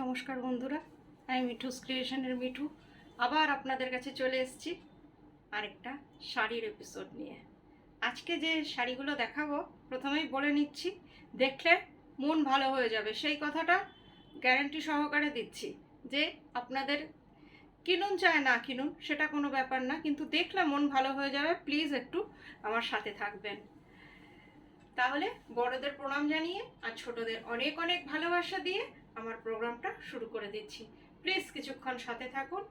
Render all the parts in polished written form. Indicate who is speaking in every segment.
Speaker 1: নমস্কার বন্ধুরা, আমি মিঠুস ক্রিয়েশনের মিঠু আবার আপনাদের কাছে চলে এসেছি আরেকটা শাড়ির এপিসোড নিয়ে। আজকে যে শাড়িগুলো দেখাবো প্রথমেই বলে নিচ্ছি, দেখলে মন ভালো হয়ে যাবে সেই কথাটা গ্যারান্টি সহকারে দিচ্ছি। যে আপনাদের কিনুন চায় না কিনুন সেটা কোনো ব্যাপার না, কিন্তু দেখলে মন ভালো হয়ে যাবে। প্লিজ একটু আমার সাথে থাকবেন। তাহলে বড়দের প্রণাম জানিয়ে আর ছোটদের অনেক অনেক ভালোবাসা দিয়ে আমার প্রোগ্রামটা শুরু করে দিচ্ছি। প্লিজ কিছুক্ষণ সাথে থাকুন।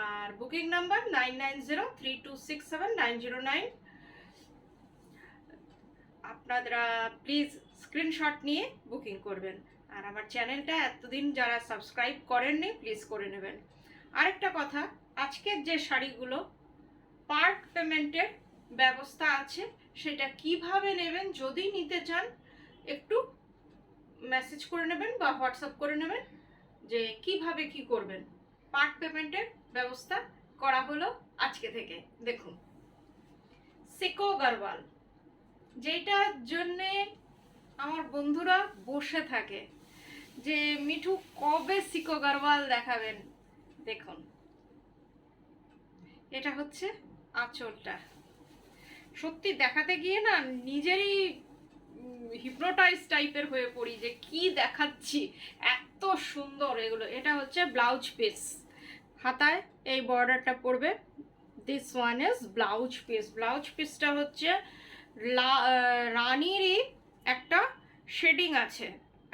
Speaker 1: আর বুকিং নাম্বার 9903267909। আপনারা প্লিজ স্ক্রিনশট নিয়ে বুকিং করবেন। আর আমার চ্যানেলটা এতদিন যারা সাবস্ক্রাইব করেননি প্লিজ করে নেবেন। আরেকটা কথা, আজকের যে শাড়িগুলো পার্ট পেমেন্টের ব্যবস্থা আছে, সেটা কিভাবে নেবেন যদি নিতে চান একটু মেসেজ করে নেবেন বা হোয়াটসঅ্যাপ করে নেবেন যে কিভাবে কি করবেন। পার্ট পেমেন্টের ব্যবস্থা করা হলো আজকে থেকে। দেখুন, সিকো গারওয়াল, যেটার জন্যে আমার বন্ধুরা বসে থাকে যে মিঠু কবে সিকো গারওয়াল দেখাবেন। দেখুন, এটা হচ্ছে আঁচলটা। সত্যি দেখাতে গিয়ে না নিজেরই হিপনোটাইজ টাইপের হয়ে পড়ি যে কি দেখাচ্ছি, এত সুন্দর এগুলো। এটা হচ্ছে ব্লাউজ পিস, হাতায় এই বর্ডারটা পড়বে। This one is blouse piece. Blouse পিসটা হচ্ছে রানীরই একটা শেডিং আছে,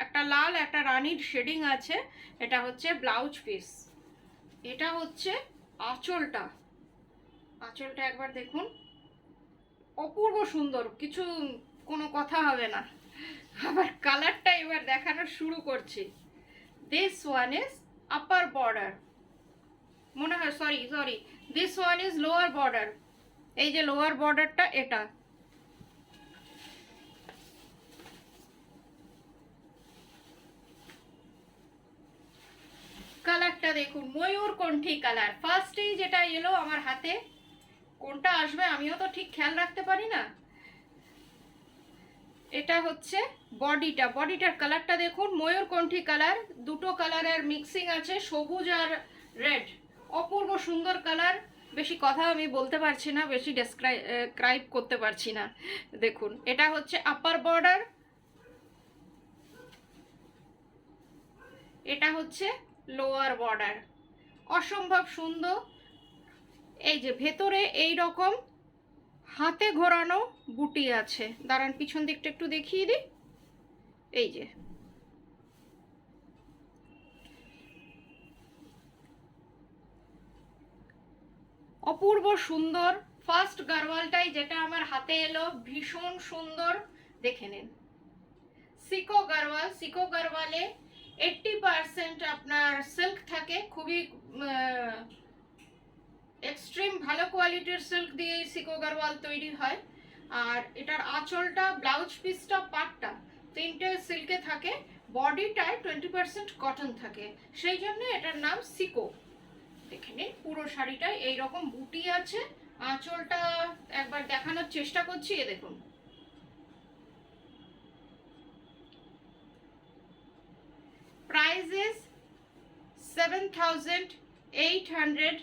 Speaker 1: একটা লাল একটা রানীর শেডিং আছে। এটা হচ্ছে ব্লাউজ পিস। এটা হচ্ছে আঁচলটা। আঁচলটা একবার দেখুন, অপূর্ব সুন্দর, কিছু কোনো কথা হবে না। আবার কালারটা এবার দেখানো শুরু করছি। This one is upper border, মনে হয় sorry this one is lower border. এই যে লোয়ার বর্ডারটা, এটা কালারটা দেখুন, ময়ূরকণ্ঠী কালার। ফার্স্টেই যেটা এলো আমার হাতে, কোনটা আসবে আমিও তো ঠিক খেয়াল রাখতে পারি না। এটা হচ্ছে বডিটার কালারটা দেখুন, ময়ূরকণ্ঠী কালার। দুটো কালারের মিক্সিং আছে, সবুজ আর রেড। অপূর্ব সুন্দর কালার। বেশি কথা আমি বলতে পারছি না, বেশি ডেসক্রাইব করতে পারছি না। দেখুন, এটা হচ্ছে আপার বর্ডার, এটা হচ্ছে লোয়ার বর্ডার। অসম্ভব সুন্দর। এই যে ভেতরে এই রকম হাতে ঘোরানো বুটি আছে। দাঁড়ান, পিছন দিকটা একটু দেখিয়ে দিই। এই যে অপূর্ব সুন্দর। ফার্স্ট গারওয়ালটাই যেটা আমার হাতে এলো, ভীষণ সুন্দর। দেখে নিন, সিকো গারওয়াল। সিকো গারওয়ালে 80% আপনার সিল্ক থাকে, খুবই এক্সট্রিম ভালো কোয়ালিটির সিল্ক দিয়ে সিকো গারওয়াল তৈরি হয়। আর এটার আঁচলটা, ব্লাউজ পিসটা, পাটটা তিনটে সিল্কে থাকে। বডিটায় 20% কটন থাকে, সেই জন্য এটার নাম সিকো। দেখে নিন, পুরো শাড়িটায় এইরকম বুটি আছে। আঁচলটা একবার দেখানোর চেষ্টা করছি। এ দেখুন, price is 7,800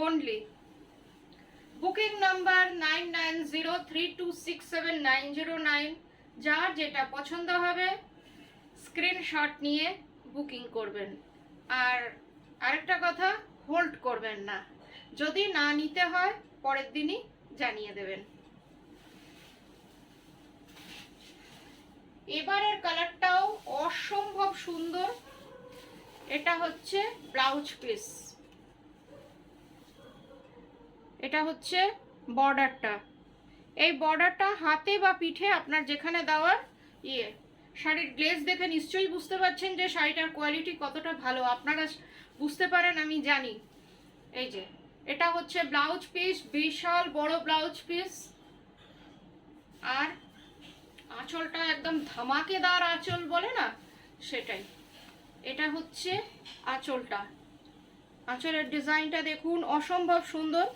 Speaker 1: only. Booking number 9903267909। যার যেটা পছন্দ হবে স্ক্রিনশট নিয়ে বুকিং করবেন। আর আরেকটা কথা, হোল্ড করবেন না, যদি না নিতে হয় পরের দিনই জানিয়ে দেবেন। এবারের কালারটাও অসম্ভব সুন্দর। এটা হচ্ছে ব্লাউজ পিস, এটা হচ্ছে বর্ডারটা। এই বর্ডারটা হাতে বা পিঠে আপনার যেখানে দেওয়ার শাড়ির গ্লেজ দেখে নিশ্চয়ই বুঝতে পারছেন যে শাড়িটার কোয়ালিটি কতটা ভালো। আপনারা বুঝতে পারেন আমি জানি। এই যে এটা হচ্ছে ব্লাউজ পিস, বিশাল বড় ব্লাউজ পিস। আর আঁচলটা একদম ধামাকেদার আঁচল বলে না, সেটাই। এটা হচ্ছে আঁচলটা। আঁচলের ডিজাইনটা দেখুন, অসম্ভব সুন্দর।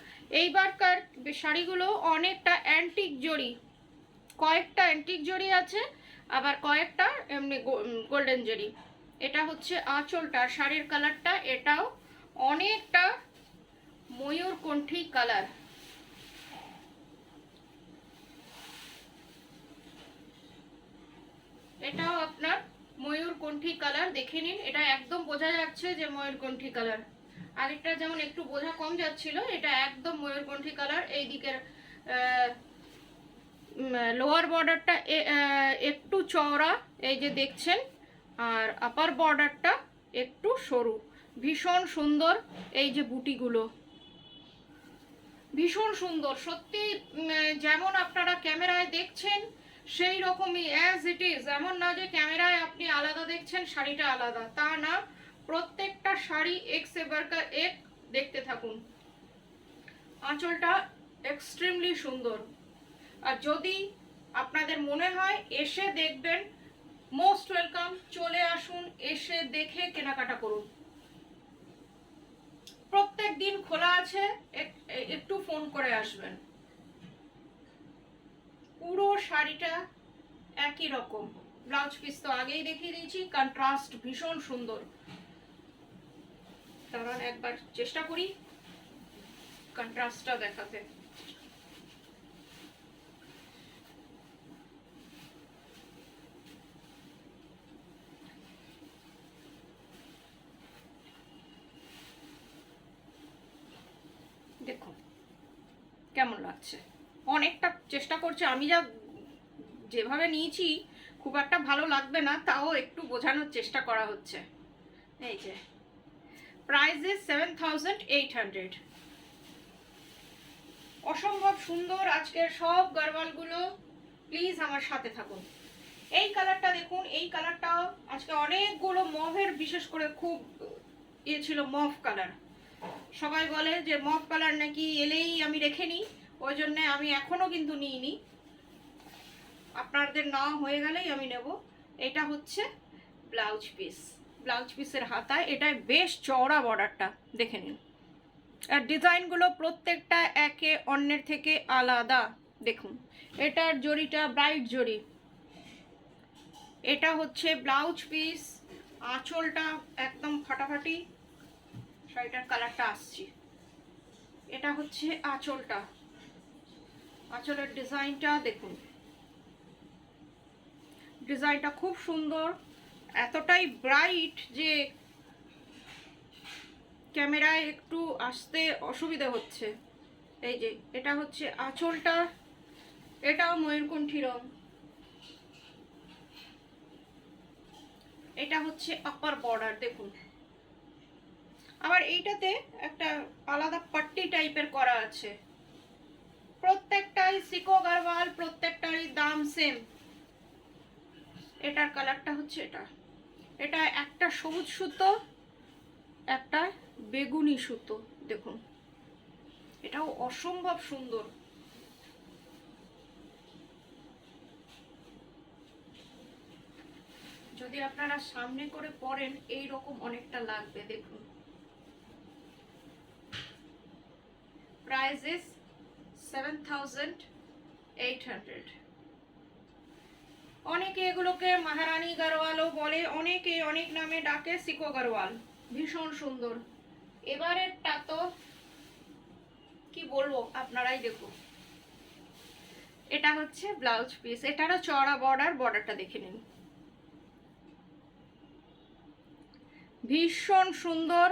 Speaker 1: এইবারকার শাড়িগুলো অনেকটা অ্যান্টিক জড়ি, কয়েকটা অ্যান্টিক জড়ি আছে, আবার কয়েকটা এমনি গোল্ডেন জড়ি। এটা হচ্ছে আঁচলটা, শাড়ির কালারটা এটাও অনেকটা ময়ূরকণ্ঠী কালার। এটাও আপনার ময়ূরকণ্ঠী কালার, দেখে নিন। এটা একদম বোঝা যাচ্ছে যে ময়ূরকণ্ঠী কালার। আরেকটা যেমন একটু বোঝা কম যাচ্ছিল, এটা একদম ময়ূরকণ্ঠী কালার। এই দিকের লোয়ার বর্ডারটা একটু চওড়া, এই যে দেখছেন, আর আপার বর্ডারটা একটু সরু। ভীষণ সুন্দর। এই যে বুটিগুলো ভীষণ সুন্দর সত্যি, যেমন আপনারা ক্যামেরায় দেখছেন সেই রকমই অ্যাজ ইট ইজ। এমন না যে ক্যামেরায় আপনি আলাদা দেখছেন, শাড়িটা আলাদা, তা না। প্রত্যেকটা শাড়ি এক সে বাড়কর এক। দেখতে থাকুন। আঁচলটা এক্সট্রিমলি সুন্দর। আর যদি আপনাদের মনে হয় এসে দেখবেন, মোস্ট ওয়েলকাম, চলে আসুন, এসে দেখে কেনাকাটা করুন। প্রত্যেক দিন খোলা আছে, একটু ফোন করে আসবেন। পুরো শাড়িটা একই রকম। ব্লাউজ পিস তো আগেই দেখিয়ে দিয়েছি, কন্ট্রাস্ট ভীষণ সুন্দর। কারণ একবার চেষ্টা করি কন্ট্রাস্টটা দেখাতে। দেখুন কেমন লাগছে। অনেকটা চেষ্টা করছে, আমি যেভাবে নিয়েছি খুব একটা ভালো লাগবে না, তাও একটু বোঝানোর চেষ্টা করা হচ্ছে। এই যে প্রাইস ইজ 7800। অসম্ভব সুন্দর আজকের সব গারওয়ালগুলো। প্লিজ আমার সাথে থাকুন। এই কালারটা দেখুন, এই কালারটাও আজকে অনেকগুলো মভের, বিশেষ করে খুব ছিল মভ কালার। সবাই বলে যে মভ কালার নাকি এলেই আমি রেখে নিই, ওই জন্য আমি এখনো কিন্তু নিইনি। আপনাদের না হয়ে গেলেই আমি নেব। এটা হচ্ছে ব্লাউজ পিস। ব্লাউজ পিসের হাতায় এটাই বেশ চওড়া বর্ডারটা, দেখে নিন। আর ডিজাইনগুলো প্রত্যেকটা একে অন্যের থেকে আলাদা। দেখুন এটার জরিটা ব্রাইট জরি। এটা হচ্ছে ব্লাউজ পিস। আঁচলটা একদম ফাটাফাটি, শাড়িটার কালারটা আসছি। এটা হচ্ছে আঁচলটা, আঁচলের ডিজাইনটা দেখুন। ডিজাইনটা খুব সুন্দর, এতটাই ব্রাইট যে ক্যামেরায় একটু আসতে অসুবিধা হচ্ছে। এই যে এটা হচ্ছে আঁচলটা, এটাও ময়ূরকণ্ঠী রং। এটা হচ্ছে আপার বর্ডার, দেখুন। আবার এইটাতে একটা আলাদা পাট্টি টাইপের করা আছে। প্রত্যেকটাই সিকো গারওয়াল, প্রত্যেকটারই দাম সেম। এটার কালারটা হচ্ছে এটা। এটা একটা সবুজ সুতো, একটা বেগুনি সুতো, দেখুন। এটাও অসম্ভব সুন্দর। যদি আপনারা সামনে করে পরেন এই রকম অনেকটা লাগবে, দেখুন। Price is 7800। অনেকে এগুলোকে মহারানী গারওয়ালও বলে, অনেকে অনেক নামে ডাকে, সিকো গারওয়াল। ভীষণ সুন্দর। এবারেরটা তো কি বলবো, আপনারাই দেখুন। এটা হচ্ছে ব্লাউজ পিস। এটারও চওড়া বর্ডার, বর্ডারটা দেখে নিন। ভীষণ সুন্দর,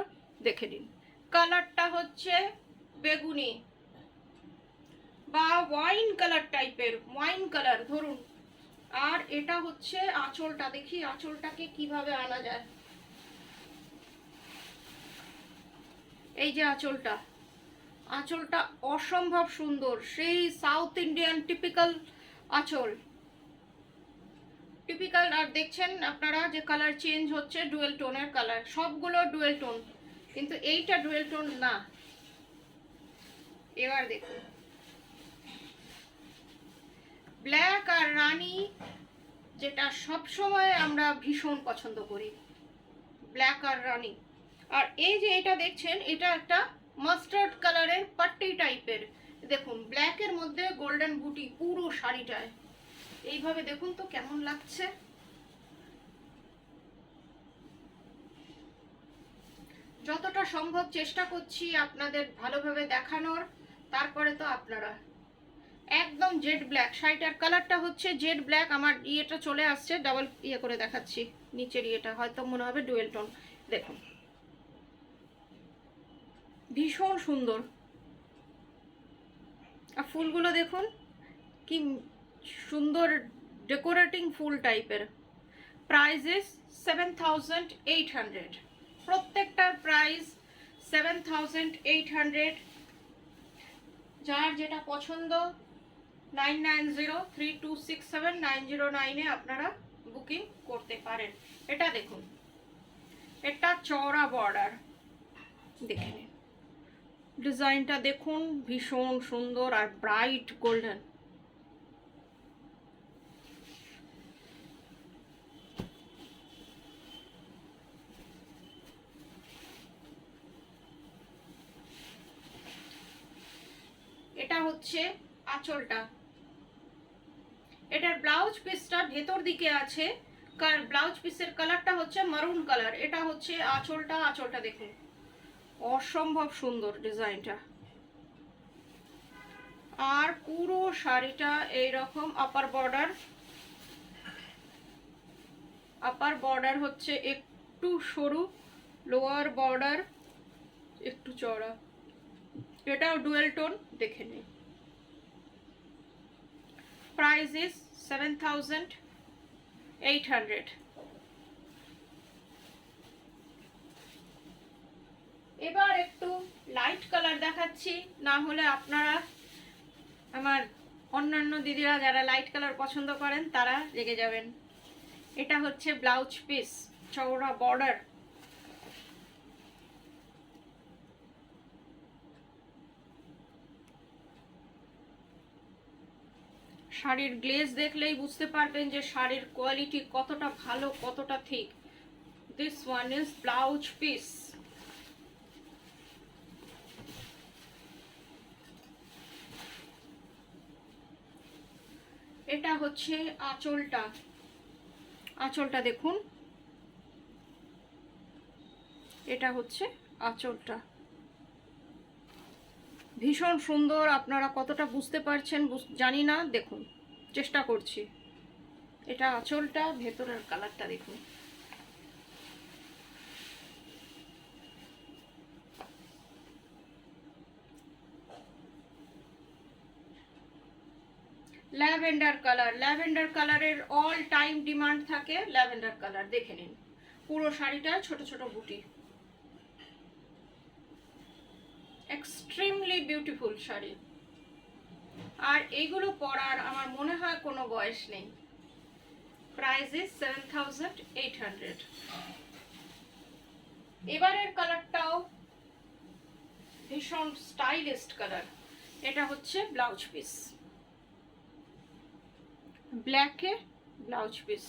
Speaker 1: দেখে নিন। কালারটা হচ্ছে বেগুনি বা ওয়াইন কালার টাইপের, ওয়াইন কালার ধরুন। আর এটা হচ্ছে আঁচলটা, দেখি আঁচলটাকে কিভাবে আনা যায়। এই যে আঁচলটা, আঁচলটা অসম্ভব সুন্দর, সেই সাউথ ইন্ডিয়ান টিপিক্যাল আঁচল, টিপিক্যাল। আর দেখছেন আপনারা যে কালার চেঞ্জ হচ্ছে, ডুয়েল টোনের কালার, সবগুলো ডুয়েল টোন, কিন্তু এইটা ডুয়েল টোন না। এবার দেখুন ব্ল্যাক আর রানী, যেটা সব সময় আমরা ভীষণ পছন্দ করি, ব্ল্যাক আর রানী। আর এই যে এটা দেখছেন, এটা একটা মাস্টার্ড কালারের পাট্টি টাইপের। দেখুন ব্ল্যাকের মধ্যে গোল্ডেন বুটি পুরো শাড়িটায়। এইভাবে দেখুন তো কেমন লাগছে। যতটা সম্ভব চেষ্টা করছি আপনাদের ভালোভাবে দেখানোর। তারপরে তো আপনারা একদম জেড ব্ল্যাক, শাড়িটার কালারটা হচ্ছে জেড ব্ল্যাক। আমার ইয়েটা চলে আসছে, ডাবল ইয়ে করে দেখাচ্ছি, নিচের ইয়েটা হয়তো মনে হবে ডুয়েল টোন। দেখুন ভীষণ সুন্দর। আর ফুলগুলো দেখুন কি সুন্দর ডেকোরেটিং ফুল টাইপের। প্রাইস ইজ 7,800, প্রত্যেকটার প্রাইস 7,800। যার যেটা পছন্দ 9903267909 আপনারা বুকিং করতে পারেন। এটা দেখুন, এটা চওড়া বর্ডার, দেখে নিন ডিজাইনটা দেখুন, ভীষণ সুন্দর আর ব্রাইট গোল্ডেন। এটা হচ্ছে আঁচলটা, এটার ব্লাউজ পিসটা ভেতর দিকে আছে, ব্লাউজ পিসের কালারটা হচ্ছে মারুন কালার। এটা হচ্ছে আঁচলটা, আঁচলটা দেখুন অসম্ভব সুন্দর ডিজাইনটা। আর পুরো শাড়িটা এইরকম আপার বর্ডার, আপার বর্ডার হচ্ছে একটু সরু, লোয়ার বর্ডার একটু চওড়া। এটাও ডুয়েল টোন, দেখে নিন। Price is 7,800। এবার একটু লাইট কালার দেখাচ্ছি, না হলে আপনারা আমার অন্যান্য দিদিরা যারা লাইট কালার পছন্দ করেন তারা রেগে যাবেন। এটা হচ্ছে ব্লাউজ পিস, চওড়া বর্ডার। শাড়ির গ্লেজ দেখলেই বুঝতে পারবেন যে শাড়ির কোয়ালিটি কতটা ভালো, কতটা ঠিক। This one is blouse piece. এটা হচ্ছে আঁচলটা, আঁচলটা দেখুন, এটা হচ্ছে আঁচলটা, ভীষণ সুন্দর। আপনারা কতটা বুঝতে পারছেন জানি না, দেখুন চেষ্টা করছি। এটা আঁচলটা, ভেতরের কালারটা দেখুন। ল্যাভেন্ডার কালার, ল্যাভেন্ডার কালারের অল টাইম ডিমান্ড থাকে ল্যাভেন্ডার কালার, দেখে নিন। পুরো শাড়িটা ছোট ছোট বুটি, এক্সট্রিমলি বিউটিফুল শাড়ি। আর এইগুলো পরার আমার মনে হয় কোনো বয়স নেই। Price is 7,800। এবারের কালারটাও ভীষণ স্টাইলিস্ট কালার। এটা হচ্ছে ব্লাউজ পিস, ব্ল্যাকে ব্লাউজ পিস,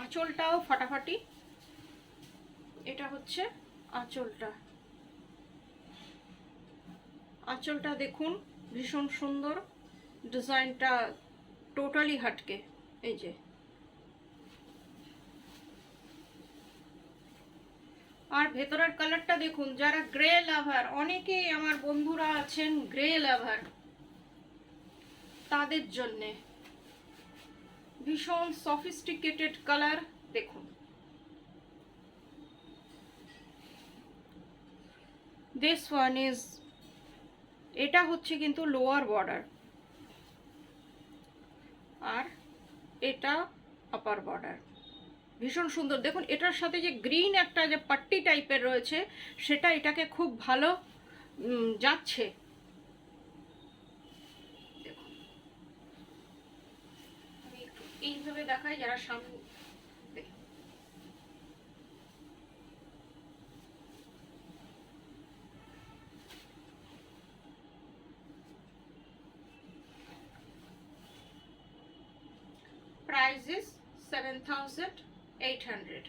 Speaker 1: আঁচলটাও ফাটাফাটি। এটা হচ্ছে আঁচলটা, আঁচলটা দেখুন ভীষণ সুন্দর, ডিজাইনটা টোটালি হাটকে। এই যে, আর ভেতরের কালারটা দেখুন। যারা গ্রে লাভার, অনেকেই আমার বন্ধুরা আছেন গ্রে লাভার, তাদের জন্যে ভীষণ সফিস্টিকেটেড কালার। দেখুন দিস ওয়ান ইজ, এটা হচ্ছে কিন্তু লোয়ার বর্ডার আর এটা আপার বর্ডার, ভীষণ সুন্দর। দেখুন এটার সাথে যে গ্রিন একটা যে পাট্টি টাইপের রয়েছে, সেটা এটাকে খুব ভালো যাচ্ছে। দেখুন আমি একটু এইভাবে দেখাই যারা সামনে। Price is 7,800.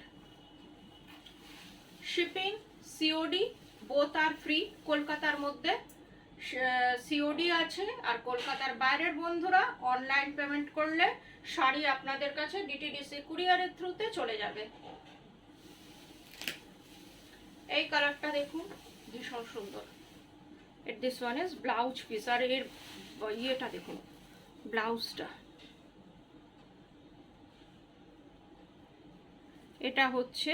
Speaker 1: Shipping COD both are free। কলকাতার মধ্যে COD আছে, আর কলকাতার বাইরের বন্ধুরা অনলাইন পেমেন্ট করলে শাড়ি আপনাদের কাছে DTDC কুরিয়ারের থ্রুতে চলে যাবে। এই কালারটা দেখুন, ভীষণ সুন্দর। This one is blouse piece. আর এর ইয়েটা দেখুন, ব্লাউজটা, এটা হচ্ছে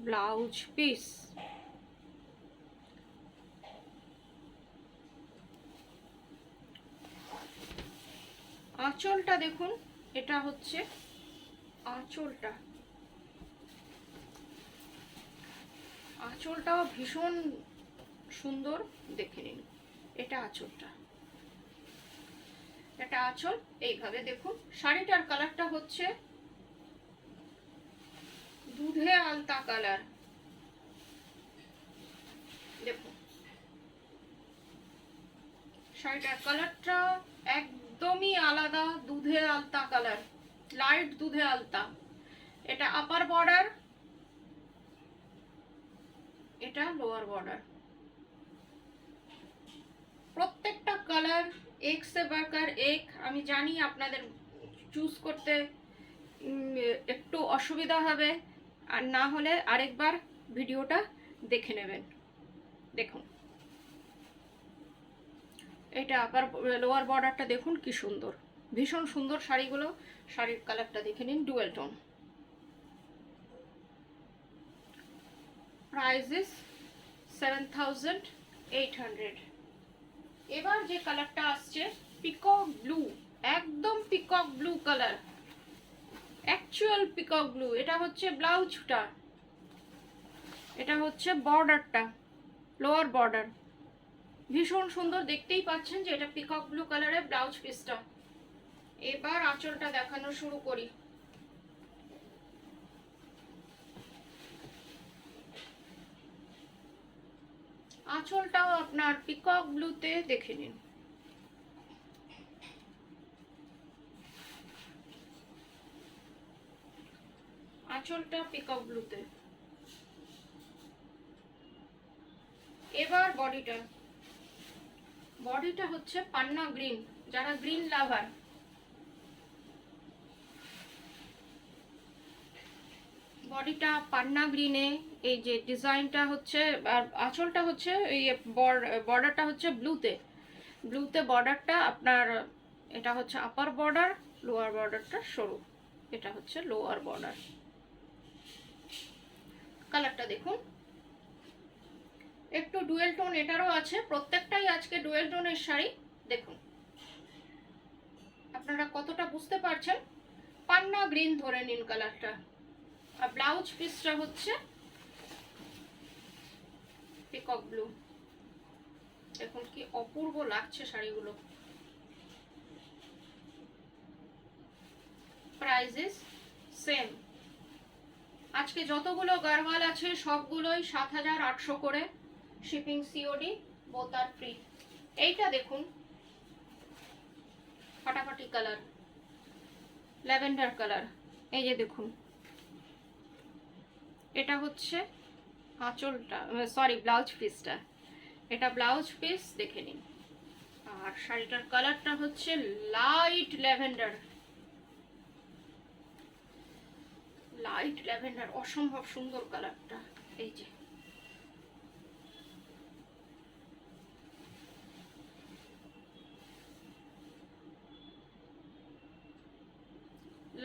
Speaker 1: ব্লাউজ পিস। আঁচলটা দেখুন, এটা হচ্ছে আঁচলটা। আঁচলটাও ভীষণ সুন্দর, দেখে নিন। এটা আঁচলটা, এটা আঁচল। এইভাবে দেখুন। শাড়িটার কালারটা হচ্ছে দুধে আলতা কালার। দেখুন শাড়িটার কালারটা একদমই আলাদা, দুধে আলতা কালার, লাইট দুধে আলতা। এটা আপার বর্ডার, এটা লোয়ার বর্ডার। প্রত্যেকটা কালার এক সে বাড়কর এক। আমি জানি আপনাদের চুজ করতে একটু অসুবিধা হবে, আর না হলে আরেকবার ভিডিওটা দেখে নেবেন। দেখুন এটা আপার লোয়ার বর্ডারটা দেখুন কি সুন্দর, ভীষণ সুন্দর শাড়িগুলো। শাড়ির কালারটা দেখে নিন, ডুয়েল টোন। Price is 7800। এবার যে কালারটা আসছে পিকক ব্লু, একদম peacock blue colour, actual peacock blue. এটা হচ্ছে ব্লাউজটা, এটা হচ্ছে বর্ডারটা, লোয়ার বর্ডার। ভীষণ সুন্দর, দেখতেই পাচ্ছেন যে এটা পিকক ব্লু কালারের ব্লাউজ পিসটা। এবার আঁচলটা দেখানো শুরু করি। আঁচলটাও আপনার পিকক ব্লুতে, দেখে নিন। আঁচলটা পিকক ব্লুতে। এবার বডিটা, বডিটা হচ্ছে পান্না গ্রিন, যারা গ্রিন লাভার। বডিটা পান্না গ্রিনে, এই যে ডিজাইনটা হচ্ছে, আর আঁচলটা হচ্ছে এই বর্ডারটা হচ্ছে ব্লুতে। ব্লুতে বর্ডারটা আপনার, এটা হচ্ছে আপার বর্ডার, লোয়ার বর্ডারটা সরু, এটা হচ্ছে লোয়ার বর্ডার। কালারটা দেখুন, একটু ডুয়েল টোন এটারও আছে। প্রত্যেকটাই আজকে ডুয়েল টোনের শাড়ি। দেখুন আপনারা কতটা বুঝতে পারছেন। পান্না গ্রিন ধরে নিন কালারটা। আর ব্লাউজ পিসটা হচ্ছে পিকক ব্লু। দেখুন কি অপূর্ব লাগছে শাড়িগুলো। Price is same. আজকে যতগুলো গারওয়াল আছে সবগুলোই 7800 করে। শিপিং সিওডি, বোথ আর ফ্রি। এইটা দেখুন ফাটাফাটি কালার, ল্যাভেন্ডার কালার। এই যে দেখুন, এটা হচ্ছে আঁচলটা, সরি ব্লাউজ পিসটা। এটা ব্লাউজ পিস, দেখে নিন। আর শাড়িটার কালারটা হচ্ছে লাইট ল্যাভেন্ডার, লাইট ল্যাভেন্ডার, অসম্ভব সুন্দর কালারটা। এই যে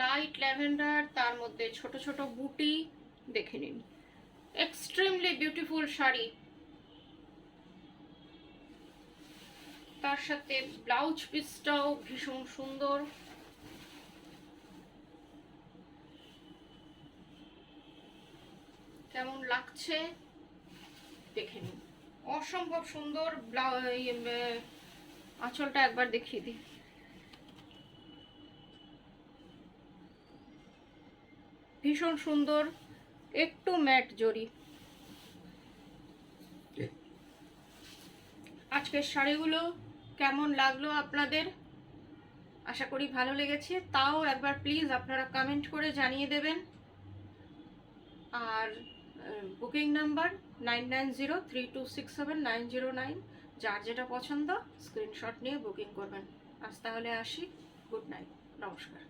Speaker 1: লাইট ল্যাভেন্ডার, তার মধ্যে ছোট ছোট বুটি, দেখে নিন। Extremely beautiful sari. তার সাথে ব্লাউজ পিসটাও ভীষণ সুন্দর। কেমন লাগছে দেখে নিন, অসম্ভব সুন্দর। আঁচলটা একবার দেখিয়ে দিই। ভীষণ সুন্দর, একটু ম্যাট জরি। আজকের শাড়িগুলো কেমন লাগলো আপনাদের? আশা করি ভালো লেগেছে। তাও একবার প্লিজ আপনারা কমেন্ট করে জানিয়ে দেবেন। আর বুকিং নাম্বার 9903267909। যার যেটা পছন্দ স্ক্রিনশট নিয়ে বুকিং করবেন। আজ তাহলে আসি। গুড নাইট, নমস্কার।